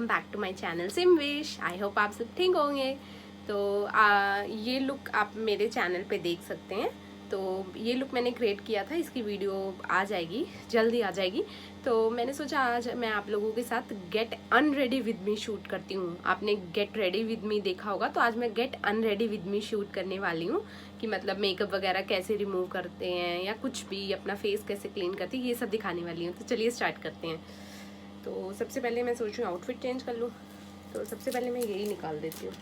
Welcome back to my channel सिम विश। I hope आप सब ठीक होंगे। तो ये लुक आप मेरे चैनल पे देख सकते हैं। तो ये लुक मैंने क्रिएट किया था, इसकी वीडियो आ जाएगी, जल्दी आ जाएगी। तो मैंने सोचा आज मैं आप लोगों के साथ gate unready with me shoot करती हूँ। आपने गेट रेडी विद मी देखा होगा, तो आज मैं gate unready with me shoot करने वाली हूँ कि मतलब मेकअप वगैरह कैसे रिमूव करते हैं या कुछ भी, अपना फेस कैसे क्लीन करते हैं, ये सब दिखाने वाली हूँ। तो चलिए स्टार्ट करते हैं। तो सबसे पहले मैं सोच रही हूँ आउटफिट चेंज कर लूँ। तो सबसे पहले मैं यही निकाल देती हूँ।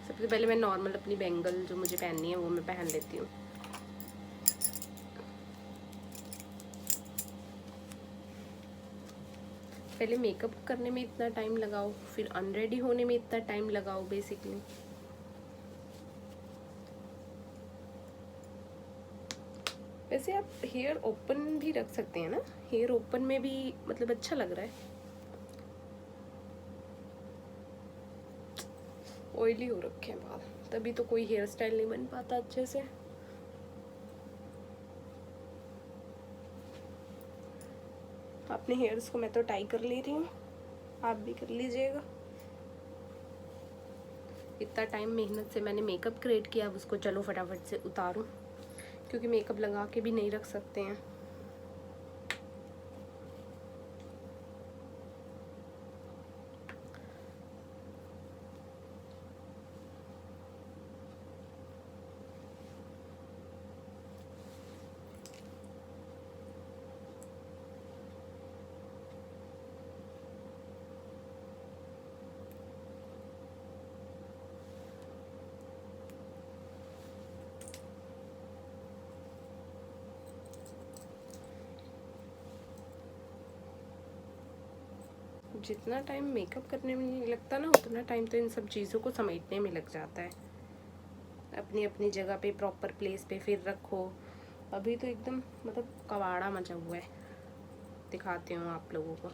सबसे पहले मैं नॉर्मल अपनी बैंगल जो मुझे पहननी है वो मैं पहन लेती हूँ। पहले मेकअप करने में इतना टाइम लगाओ, फिर अनरेडी होने में इतना टाइम लगाओ बेसिकली। वैसे आप हेयर ओपन भी रख सकते हैं ना, हेयर ओपन में भी मतलब अच्छा लग रहा है। ऑयली हो रखे हैं बाल, तभी तो कोई हेयर स्टाइल नहीं बन पाता अच्छे से। अपने हेयर्स को मैं तो टाई कर ले रही हूँ, आप भी कर लीजिएगा। इतना टाइम मेहनत से मैंने मेकअप क्रिएट किया, अब उसको चलो फटाफट से उतारूँ, क्योंकि मेकअप लगा के भी नहीं रख सकते हैं। जितना टाइम मेकअप करने में नहीं लगता ना, उतना टाइम तो इन सब चीज़ों को समेटने में लग जाता है। अपनी अपनी जगह पे, प्रॉपर प्लेस पे फिर रखो। अभी तो एकदम मतलब कबाड़ा मचा हुआ है। दिखाती हूँ आप लोगों को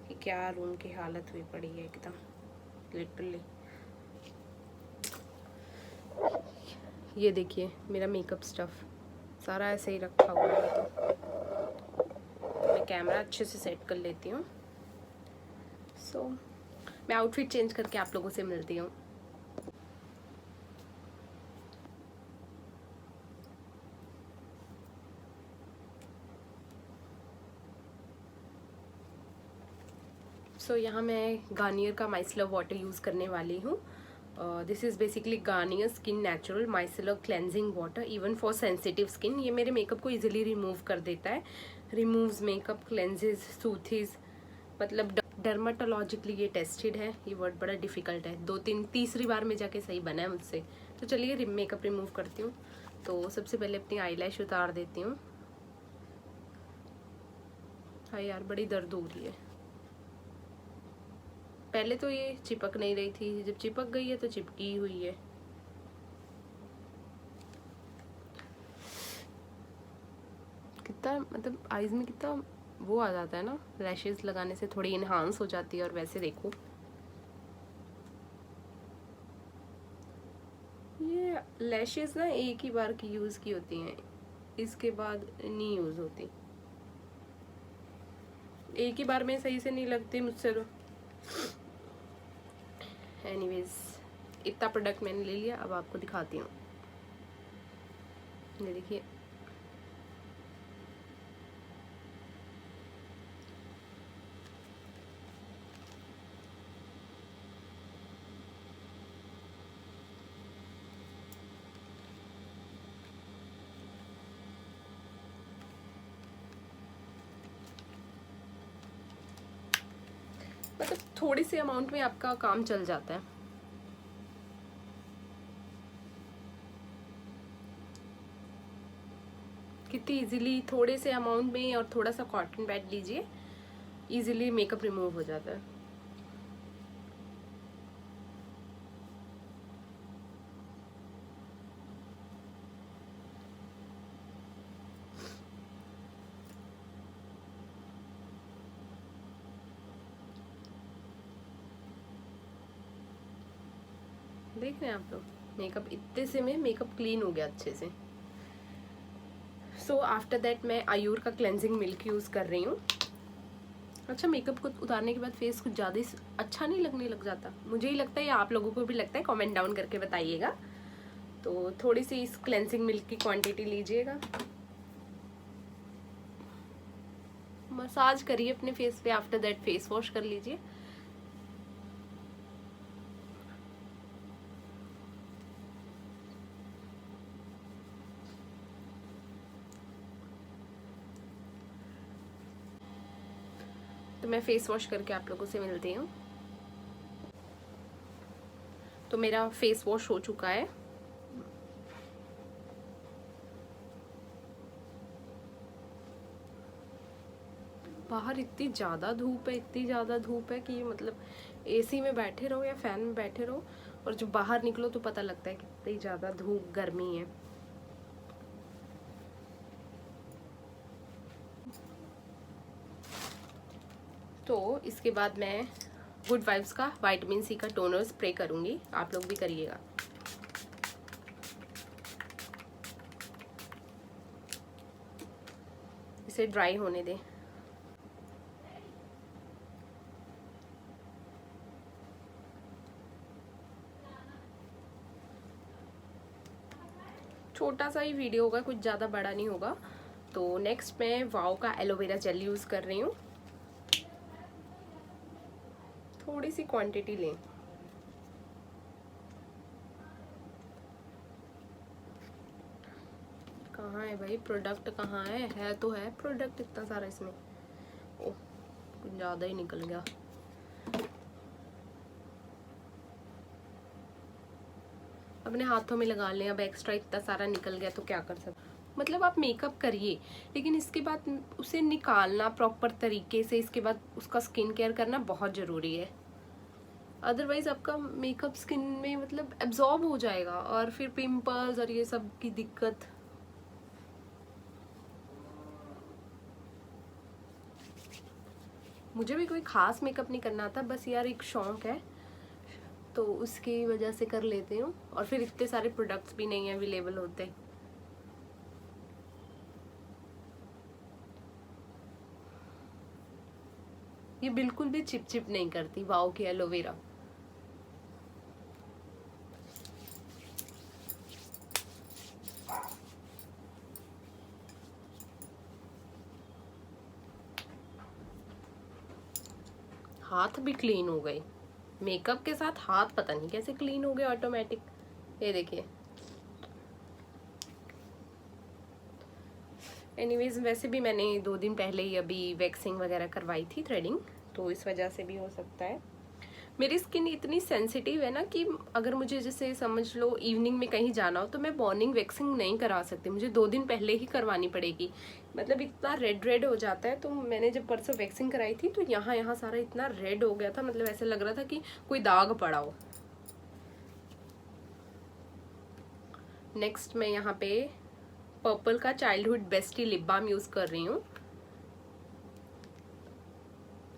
कि क्या रूम की हालत हुई पड़ी है एकदम लिटरली। ये देखिए मेरा मेकअप स्टफ सारा ऐसे ही रखा हुआ है। तो मैं कैमरा अच्छे से सेट कर लेती हूँ। सो मैं आउटफिट चेंज करके आप लोगों से मिलती हूँ। सो यहाँ मैं गार्नियर का माइसलर वाटर यूज़ करने वाली हूँ। This is basically Garnier skin natural micellar cleansing water even for sensitive skin. ये मेरे मेकअप को इजीली रिमूव कर देता है, रिमूव्स मेकअप, क्लेंजेस, सूथीज, मतलब डर्माटोलॉजिकली ये टेस्टेड है। ये वर्ड बड़ा डिफिकल्ट है, तीसरी बार में जाके सही बना है मुझसे। तो चलिए मेकअप रिमूव करती हूँ। तो सबसे पहले अपनी आईलैश उतार देती हूँ। हाँ यार बड़ी दर्द हो रही है। पहले तो ये चिपक नहीं रही थी, जब चिपक गई है तो चिपकी हुई है। कितना मतलब आईज में कितना वो आ जाता है ना, लैशेस लगाने से थोड़ी इन्हांस हो जाती है। और वैसे देखो ये लैशेस ना एक ही बार की यूज़ की होती हैं, इसके बाद नहीं यूज़ होती। एक ही बार में सही से नहीं लगती मुझसे तो। एनीवेज इतना प्रोडक्ट मैंने ले लिया, अब आपको दिखाती हूँ। ये देखिए मतलब थोड़ी सी अमाउंट में आपका काम चल जाता है। कितनी इजीली थोड़े से अमाउंट में और थोड़ा सा कॉटन पैड लीजिए, इजीली मेकअप रिमूव हो जाता है। देख रहे हैं आप लोग, मेकअप इतने से में मेकअप क्लीन हो गया अच्छे से। सो आफ्टर दैट मैं आयूर का क्लेंजिंग मिल्क यूज़ कर रही हूँ। अच्छा, मेकअप को उतारने के बाद फेस कुछ ज़्यादा अच्छा नहीं लगने लग जाता? मुझे ही लगता है या आप लोगों को भी लगता है? कमेंट डाउन करके बताइएगा। तो थोड़ी सी इस क्लेंजिंग मिल्क की क्वांटिटी लीजिएगा, मसाज करिए अपने फेस पे, आफ्टर दैट फेस वॉश कर लीजिए। तो मैं फेस वॉश करके आप लोगों से मिलती हूँ। तो मेरा फेस वॉश हो चुका है। बाहर इतनी ज़्यादा धूप है, इतनी ज़्यादा धूप है कि मतलब एसी में बैठे रहो या फैन में बैठे रहो, और जब बाहर निकलो तो पता लगता है कितनी ज़्यादा धूप गर्मी है। तो इसके बाद मैं गुड वाइब्स का विटामिन सी का टोनर स्प्रे करूँगी, आप लोग भी करिएगा। इसे ड्राई होने दें। छोटा सा ही वीडियो होगा, कुछ ज़्यादा बड़ा नहीं होगा। तो नेक्स्ट मैं वाओ का एलोवेरा जेल यूज़ कर रही हूँ। थोड़ी सी क्वांटिटी लें। कहाँ है भाई प्रोडक्ट, कहाँ है तो है प्रोडक्ट इतना सारा इसमें। ओह, कुछ ज़्यादा ही निकल गया। अपने हाथों में लगा लें। अब एक्स्ट्रा इतना सारा निकल गया तो क्या कर सकते। मतलब आप मेकअप करिए, लेकिन इसके बाद उसे निकालना प्रॉपर तरीके से, इसके बाद उसका स्किन केयर करना बहुत ज़रूरी है। अदरवाइज आपका मेकअप स्किन में मतलब एब्जॉर्ब हो जाएगा और फिर पिंपल्स और ये सब की दिक्कत। मुझे भी कोई खास मेकअप नहीं करना था, बस यार एक शौक है तो उसकी वजह से कर लेती हूँ, और फिर इतने सारे प्रोडक्ट्स भी नहीं अवेलेबल होते। ये बिल्कुल भी चिप चिप नहीं करती वाओ की एलोवेरा। हाथ भी क्लीन हो गए, मेकअप के साथ हाथ पता नहीं कैसे क्लीन हो गए ऑटोमेटिक। ये देखिए। एनीवेज, वैसे भी मैंने 2 दिन पहले ही अभी वैक्सिंग वगैरह करवाई थी, थ्रेडिंग, तो इस वजह से भी हो सकता है। मेरी स्किन इतनी सेंसिटिव है ना कि अगर मुझे जैसे समझ लो इवनिंग में कहीं जाना हो तो मैं मॉर्निंग वैक्सिंग नहीं करा सकती, मुझे 2 दिन पहले ही करवानी पड़ेगी। मतलब इतना रेड रेड हो जाता है। तो मैंने जब परसों वैक्सिंग कराई थी तो यहाँ सारा इतना रेड हो गया था, मतलब ऐसे लग रहा था कि कोई दाग पड़ा हो। नेक्स्ट मैं यहाँ पे पर्पल का childhood bestie lip balm use कर रही हूँ।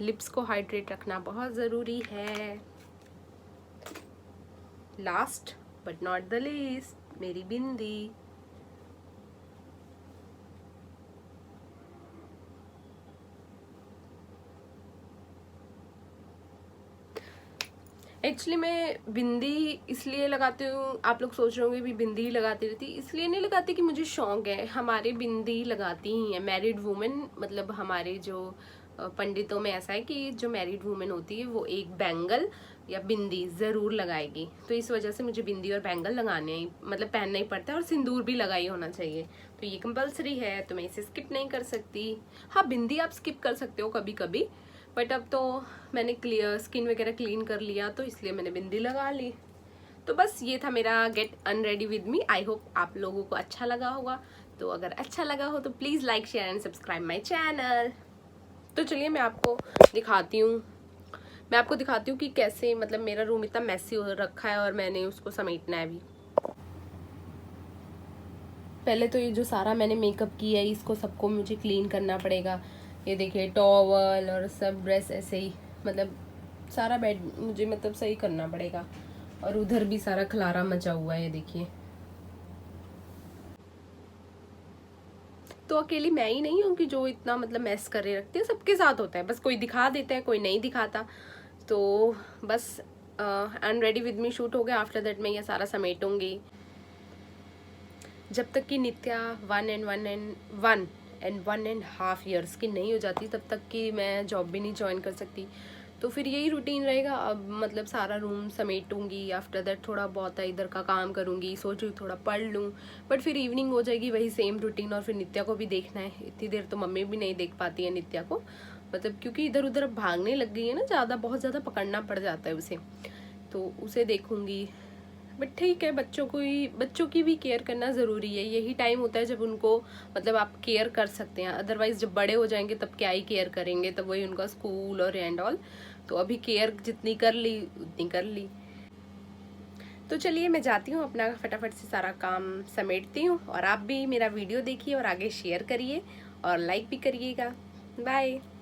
लिप्स को हाइड्रेट रखना बहुत ज़रूरी है। Last but not the least, मेरी बिंदी। एक्चुअली मैं बिंदी इसलिए लगाती हूँ, आप लोग सोच रहे होंगे भी बिंदी ही लगाती रहती, इसलिए नहीं लगाती कि मुझे शौक है। हमारे बिंदी लगाती ही है मैरिड वुमेन, मतलब हमारे जो पंडितों में ऐसा है कि जो मैरिड वुमेन होती है वो एक बैंगल या बिंदी ज़रूर लगाएगी। तो इस वजह से मुझे बिंदी और बैंगल लगाने ही मतलब पहनना ही पड़ता है, और सिंदूर भी लगा ही होना चाहिए। तो ये कंपलसरी है, तो मैं इसे स्किप नहीं कर सकती। हाँ, बिंदी आप स्किप कर सकते हो कभी कभी, बट अब तो मैंने स्किन वगैरह क्लीन कर लिया तो इसलिए मैंने बिंदी लगा ली। तो बस ये था मेरा gate unready with me. I hope आप लोगों को अच्छा लगा होगा। तो अगर अच्छा लगा हो तो please like share and subscribe my channel. तो चलिए मैं आपको दिखाती हूँ कि कैसे मतलब मेरा रूम इतना मैसी हो रखा है और मैंने उसको समेटना है अभी। पहले तो ये जो सारा मैंने मेकअप किया है इसको सबको मुझे क्लीन करना पड़ेगा। ये देखिए टॉवल और सब ड्रेस ऐसे ही, मतलब सारा बेड मुझे मतलब सही करना पड़ेगा। और उधर भी सारा खलारा मचा हुआ है, ये देखिए। तो अकेली मैं ही नहीं हूँ कि जो इतना मतलब मैस करे रखती है, सबके साथ होता है, बस कोई दिखा देता है, कोई नहीं दिखाता। तो बस and ready with me shoot हो गया। आफ्टर दैट मैं ये सारा समेटूंगी। जब तक कि नित्या 1.5 ईयर्स की नहीं हो जाती तब तक कि मैं जॉब भी नहीं ज्वाइन कर सकती। तो फिर यही रूटीन रहेगा। अब मतलब सारा रूम समेटूंगी, आफ्टर दैट थोड़ा बहुत इधर का काम करूंगी, सोच रही थोड़ा पढ़ लूँ, बट फिर इवनिंग हो जाएगी, वही सेम रूटीन। और फिर नित्या को भी देखना है, इतनी देर तो मम्मी भी नहीं देख पाती है नित्या को, मतलब क्योंकि इधर उधर अब भागने लग गई है ना ज़्यादा, बहुत ज़्यादा पकड़ना पड़ जाता है उसे, तो उसे देखूंगी। बट ठीक है, बच्चों की भी केयर करना ज़रूरी है। यही टाइम होता है जब उनको मतलब आप केयर कर सकते हैं, अदरवाइज जब बड़े हो जाएंगे तब क्या ही केयर करेंगे, तब वही उनका स्कूल और एंड ऑल। तो अभी केयर जितनी कर ली उतनी कर ली। तो चलिए मैं जाती हूँ, अपना फटाफट से सारा काम समेटती हूँ। और आप भी मेरा वीडियो देखिए और आगे शेयर करिए और लाइक भी करिएगा। बाय।